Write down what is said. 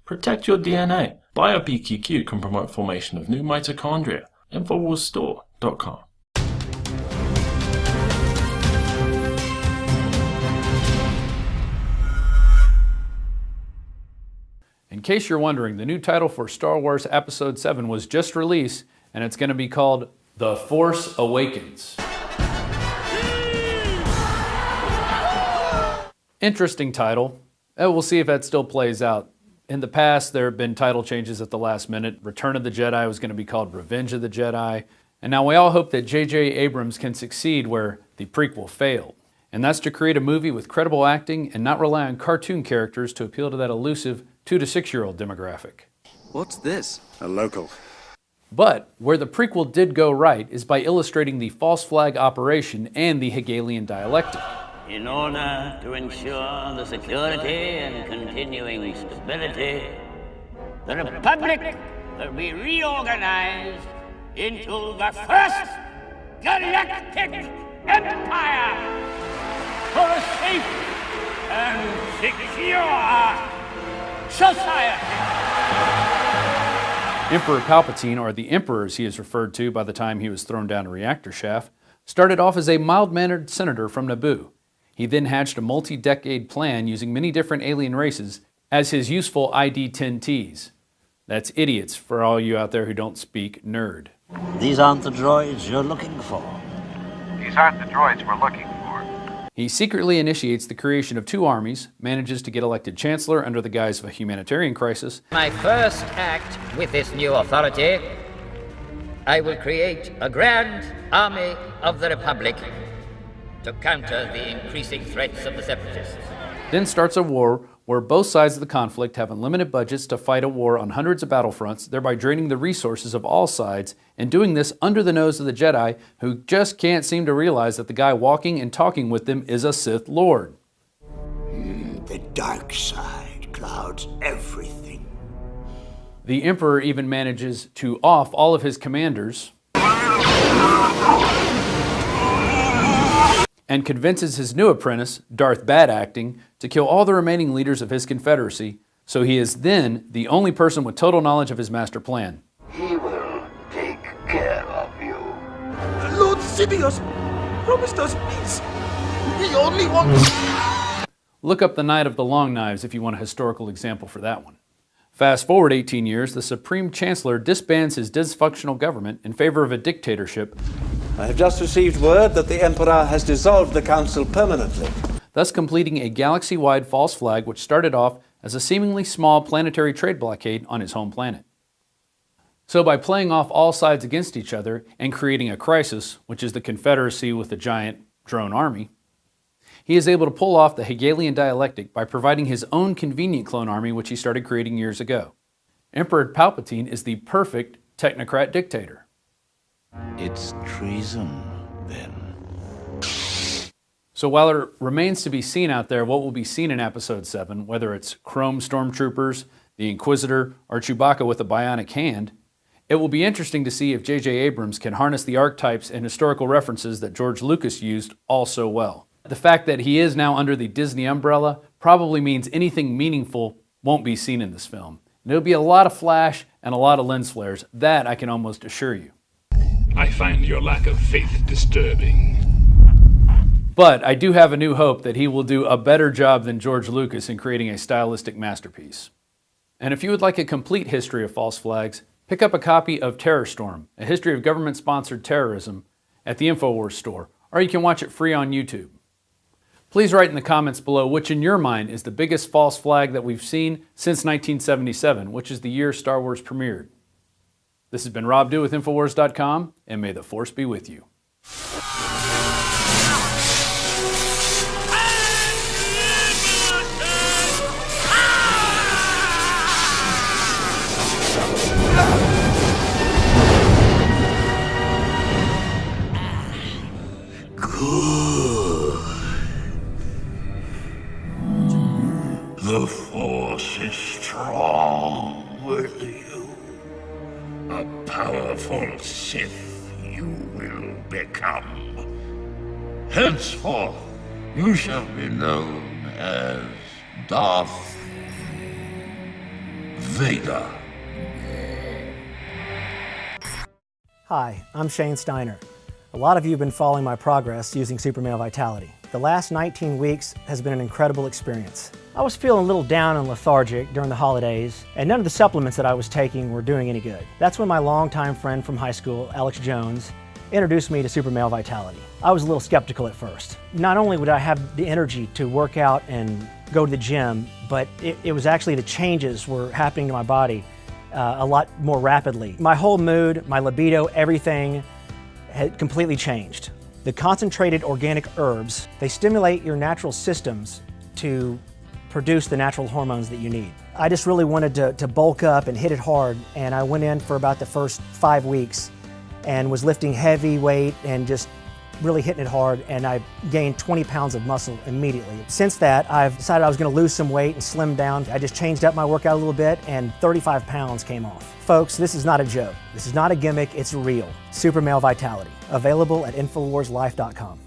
Protect your DNA. BioPQQ can promote formation of new mitochondria. Infowarsstore.com. In case you're wondering, the new title for Star Wars Episode VII was just released, and it's going to be called The Force Awakens. Interesting title. We'll see if that still plays out. In the past, there have been title changes at the last minute. Return of the Jedi was going to be called Revenge of the Jedi. And now we all hope that J.J. Abrams can succeed where the prequel failed. And that's to create a movie with credible acting and not rely on cartoon characters to appeal to that elusive 2 to 6-year-old demographic. What's this? A local. But where the prequel did go right is by illustrating the false flag operation and the Hegelian dialectic. In order to ensure the security and continuing stability, the Republic will be reorganized into the first galactic empire for a safe and secure society. Emperor Palpatine, or the Emperor as he is referred to by the time he was thrown down a reactor shaft, started off as a mild-mannered senator from Naboo. He then hatched a multi-decade plan using many different alien races as his useful ID-10Ts. That's idiots for all you out there who don't speak nerd. These aren't the droids you're looking for. These aren't the droids we're looking for. He secretly initiates the creation of 2 armies, manages to get elected chancellor under the guise of a humanitarian crisis. My first act with this new authority, I will create a grand army of the Republic to counter the increasing threats of the Separatists. Then starts a war where both sides of the conflict have unlimited budgets to fight a war on hundreds of battlefronts, thereby draining the resources of all sides, and doing this under the nose of the Jedi, who just can't seem to realize that the guy walking and talking with them is a Sith Lord. The dark side clouds everything. The Emperor even manages to off all of his commanders and convinces his new apprentice, Darth Bad Acting, to kill all the remaining leaders of his confederacy, so he is then the only person with total knowledge of his master plan. He will take care of you. Lord Sidious promised us peace. He only wants... Look up the Night of the Long Knives if you want a historical example for that one. Fast forward 18 years, the Supreme Chancellor disbands his dysfunctional government in favor of a dictatorship. I have just received word that the Emperor has dissolved the Council permanently. Thus completing a galaxy-wide false flag which started off as a seemingly small planetary trade blockade on his home planet. So by playing off all sides against each other and creating a crisis, which is the Confederacy with a giant drone army, he is able to pull off the Hegelian dialectic by providing his own convenient clone army which he started creating years ago. Emperor Palpatine is the perfect technocrat dictator. It's treason, then. So while it remains to be seen out there what will be seen in Episode VII, whether it's Chrome Stormtroopers, the Inquisitor, or Chewbacca with a bionic hand, it will be interesting to see if J.J. Abrams can harness the archetypes and historical references that George Lucas used all so well. The fact that he is now under the Disney umbrella probably means anything meaningful won't be seen in this film. And it'll be a lot of flash and a lot of lens flares, that I can almost assure you. I find your lack of faith disturbing. But I do have a new hope that he will do a better job than George Lucas in creating a stylistic masterpiece. And if you would like a complete history of false flags, pick up a copy of TerrorStorm, a history of government-sponsored terrorism, at the Infowars store, or you can watch it free on YouTube. Please write in the comments below which in your mind is the biggest false flag that we've seen since 1977, which is the year Star Wars premiered. This has been Rob Dew with Infowars.com, and may the Force be with you. The Force is strong with you. A powerful Sith you will become. Henceforth, you shall be known as Darth Vader. Hi, I'm Shane Steiner. A lot of you have been following my progress using Super Male Vitality. The last 19 weeks has been an incredible experience. I was feeling a little down and lethargic during the holidays, and none of the supplements that I was taking were doing any good. That's when my longtime friend from high school, Alex Jones, introduced me to Super Male Vitality. I was a little skeptical at first. Not only would I have the energy to work out and go to the gym, but it was actually the changes were happening to my body a lot more rapidly. My whole mood, my libido, everything had completely changed. The concentrated organic herbs, they stimulate your natural systems to produce the natural hormones that you need. I just really wanted to bulk up and hit it hard, and I went in for about the first 5 weeks and was lifting heavy weight and just really hitting it hard, and I gained 20 pounds of muscle immediately. Since that, I've decided I was going to lose some weight and slim down. I just changed up my workout a little bit, and 35 pounds came off. Folks, this is not a joke. This is not a gimmick, it's real. Super Male Vitality, available at InfoWarsLife.com.